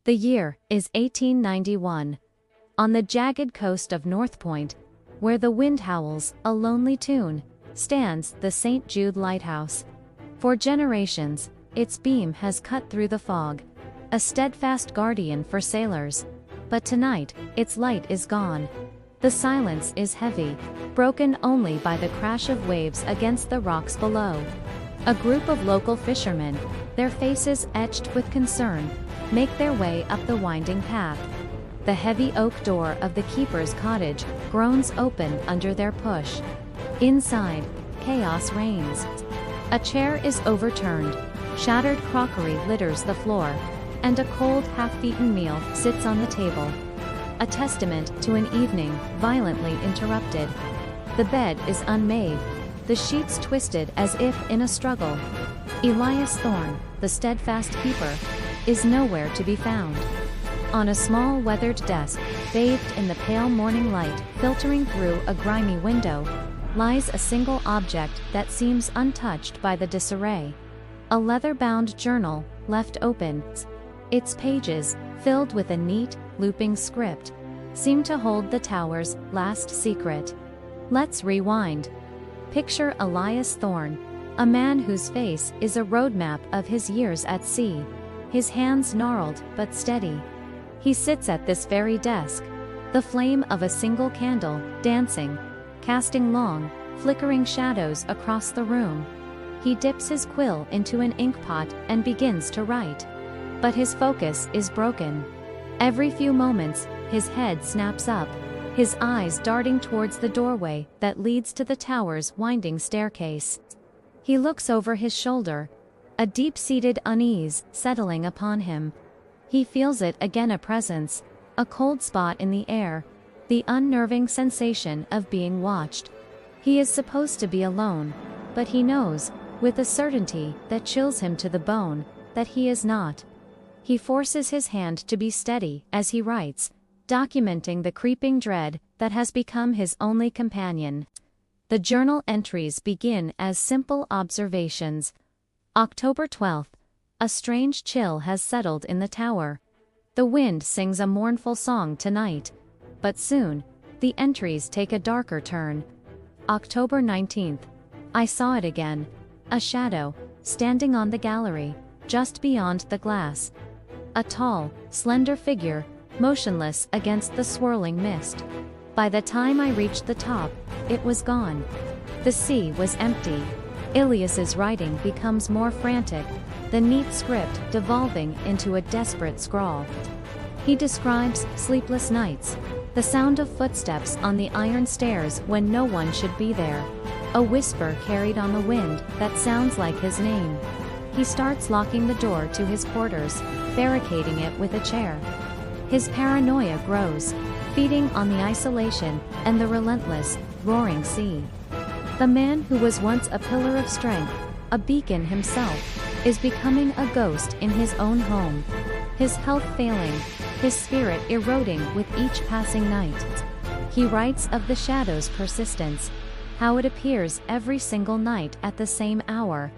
The year is 1891. On the jagged coast of North Point, where the wind howls a lonely tune, stands the St. Jude Lighthouse. For generations, its beam has cut through the fog, a steadfast guardian for sailors. But tonight, its light is gone. The silence is heavy, broken only by the crash of waves against the rocks below. A group of local fishermen, their faces etched with concern, make their way up the winding path. The heavy oak door of the keeper's cottage groans open under their push. Inside, chaos reigns. A chair is overturned, shattered crockery litters the floor, and a cold half-eaten meal sits on the table. A testament to an evening violently interrupted. The bed is unmade, the sheets twisted as if in a struggle. Elias Thorne, the steadfast keeper, is nowhere to be found. On a small weathered desk, bathed in the pale morning light filtering through a grimy window, lies a single object that seems untouched by the disarray. A leather-bound journal, left open. Its pages, filled with a neat, looping script, seem to hold the tower's last secret. Let's rewind. Picture Elias Thorne, a man whose face is a roadmap of his years at sea, his hands gnarled but steady. He sits at this very desk, the flame of a single candle dancing, casting long, flickering shadows across the room. He dips his quill into an inkpot and begins to write. But his focus is broken. Every few moments, his head snaps up, his eyes darting towards the doorway that leads to the tower's winding staircase. He looks over his shoulder, a deep-seated unease settling upon him. He feels it again, a presence, a cold spot in the air, the unnerving sensation of being watched. He is supposed to be alone, but he knows, with a certainty that chills him to the bone, that he is not. He forces his hand to be steady as he writes, documenting the creeping dread that has become his only companion. The journal entries begin as simple observations. October 12th. A strange chill has settled in the tower. The wind sings a mournful song tonight. But soon, the entries take a darker turn. October 19th. I saw it again. A shadow, standing on the gallery, just beyond the glass. A tall, slender figure, motionless against the swirling mist. By the time I reached the top, it was gone. The sea was empty. Ilias's writing becomes more frantic, the neat script devolving into a desperate scrawl. He describes sleepless nights, the sound of footsteps on the iron stairs when no one should be there, a whisper carried on the wind that sounds like his name. He starts locking the door to his quarters, barricading it with a chair. His paranoia grows, feeding on the isolation and the relentless, roaring sea. The man who was once a pillar of strength, a beacon himself, is becoming a ghost in his own home. His health failing, his spirit eroding with each passing night. He writes of the shadow's persistence, how it appears every single night at the same hour,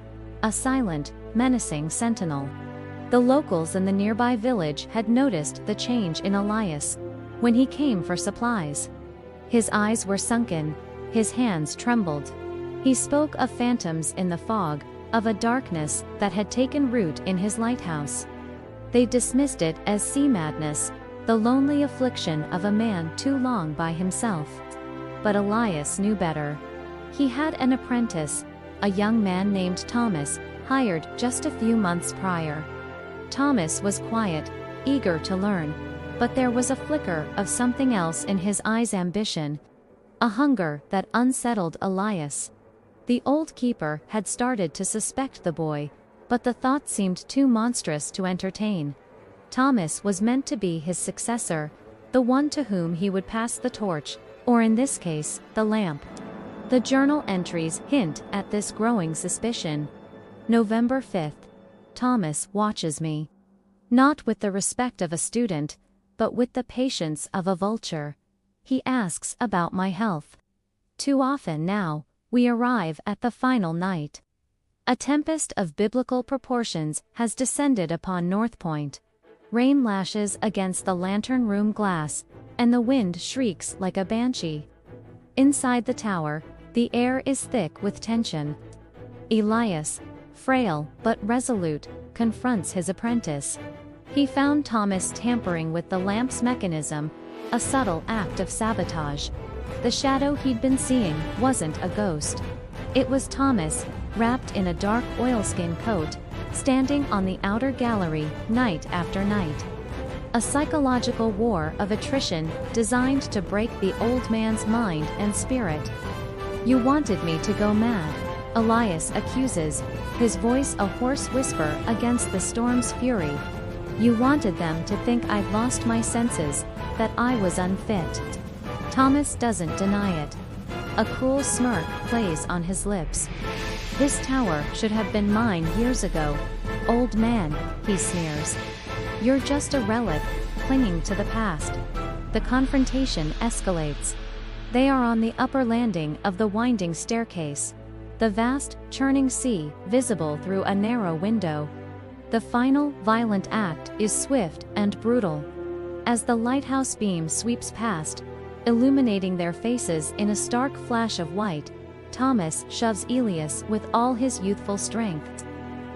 a silent, menacing sentinel. The locals in the nearby village had noticed the change in Elias when he came for supplies. His eyes were sunken, his hands trembled. He spoke of phantoms in the fog, of a darkness that had taken root in his lighthouse. They dismissed it as sea madness, the lonely affliction of a man too long by himself. But Elias knew better. He had an apprentice, a young man named Thomas, hired just a few months prior. Thomas was quiet, eager to learn, but there was a flicker of something else in his eyes, ambition, a hunger that unsettled Elias. The old keeper had started to suspect the boy, but the thought seemed too monstrous to entertain. Thomas was meant to be his successor, the one to whom he would pass the torch, or in this case, the lamp. The journal entries hint at this growing suspicion. November 5th. Thomas watches me. Not with the respect of a student, but with the patience of a vulture. He asks about my health. Too often now, we arrive at the final night. A tempest of biblical proportions has descended upon North Point. Rain lashes against the lantern room glass, and the wind shrieks like a banshee. Inside the tower, the air is thick with tension. Elias, frail but resolute, confronts his apprentice. He found Thomas tampering with the lamp's mechanism, a subtle act of sabotage. The shadow he'd been seeing wasn't a ghost. It was Thomas, wrapped in a dark oilskin coat, standing on the outer gallery night after night. A psychological war of attrition designed to break the old man's mind and spirit. "You wanted me to go mad," Elias accuses, his voice a hoarse whisper against the storm's fury. "You wanted them to think I'd lost my senses, that I was unfit." Thomas doesn't deny it. A cruel smirk plays on his lips. "This tower should have been mine years ago, old man," he sneers. "You're just a relic, clinging to the past." The confrontation escalates. They are on the upper landing of the winding staircase, the vast, churning sea visible through a narrow window. The final, violent act is swift and brutal. As the lighthouse beam sweeps past, illuminating their faces in a stark flash of white, Thomas shoves Elias with all his youthful strength.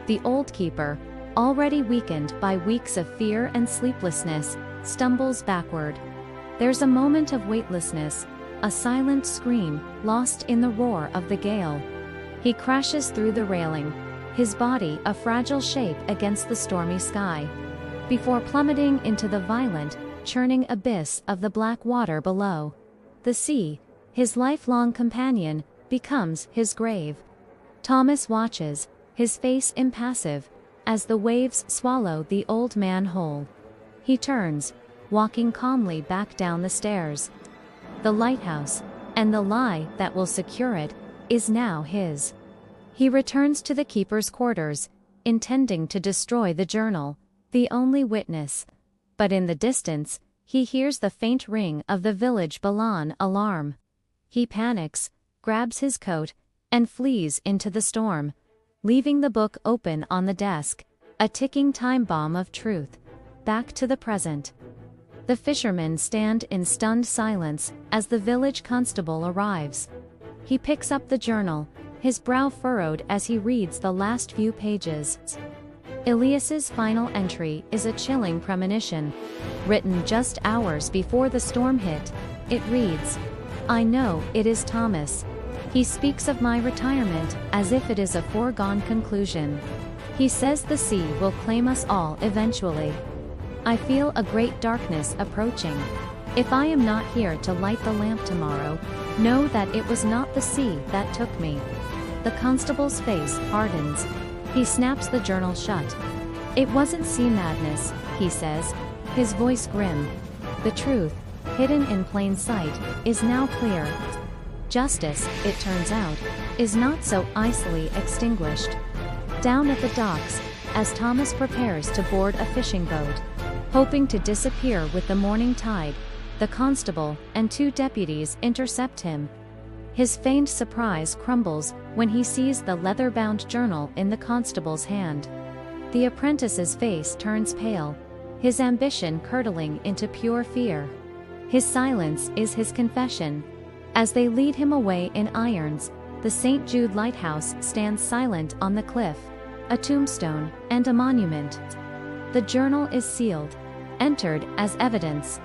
The old keeper, already weakened by weeks of fear and sleeplessness, stumbles backward. There's a moment of weightlessness, a silent scream lost in the roar of the gale. He crashes through the railing, his body a fragile shape against the stormy sky, before plummeting into the violent, churning abyss of the black water below. The sea, his lifelong companion, becomes his grave. Thomas watches, his face impassive, as the waves swallow the old man whole. He turns, walking calmly back down the stairs. The lighthouse, and the lie that will secure it, is now his. He returns to the keeper's quarters, intending to destroy the journal, the only witness. But in the distance, he hears the faint ring of the village Balan alarm. He panics, grabs his coat, and flees into the storm, leaving the book open on the desk, a ticking time bomb of truth. Back to the present. The fishermen stand in stunned silence as the village constable arrives. He picks up the journal, his brow furrowed as he reads the last few pages. Elias's final entry is a chilling premonition. Written just hours before the storm hit, it reads, "I know it is Thomas. He speaks of my retirement as if it is a foregone conclusion. He says the sea will claim us all eventually. I feel a great darkness approaching. If I am not here to light the lamp tomorrow, know that it was not the sea that took me." The constable's face hardens. He snaps the journal shut. "It wasn't sea madness," he says, his voice grim. "The truth, hidden in plain sight, is now clear. Justice, it turns out, is not so easily extinguished." Down at the docks, as Thomas prepares to board a fishing boat, hoping to disappear with the morning tide, the constable and two deputies intercept him. His feigned surprise crumbles when he sees the leather-bound journal in the constable's hand. The apprentice's face turns pale, his ambition curdling into pure fear. His silence is his confession. As they lead him away in irons, the St. Jude Lighthouse stands silent on the cliff, a tombstone and a monument. The journal is sealed, entered as evidence,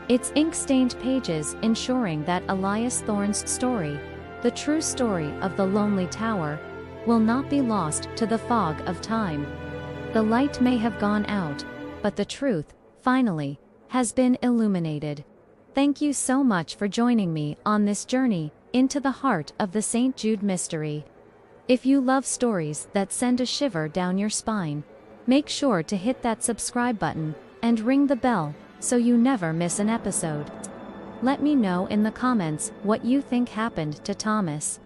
its ink-stained pages ensuring that Elias Thorne's story, the true story of the lonely tower, will not be lost to the fog of time. The light may have gone out, but the truth, finally, has been illuminated. Thank you so much for joining me on this journey into the heart of the St. Jude mystery. If you love stories that send a shiver down your spine, make sure to hit that subscribe button and ring the bell so you never miss an episode. Let me know in the comments what you think happened to Thomas.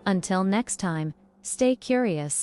Until next time, stay curious.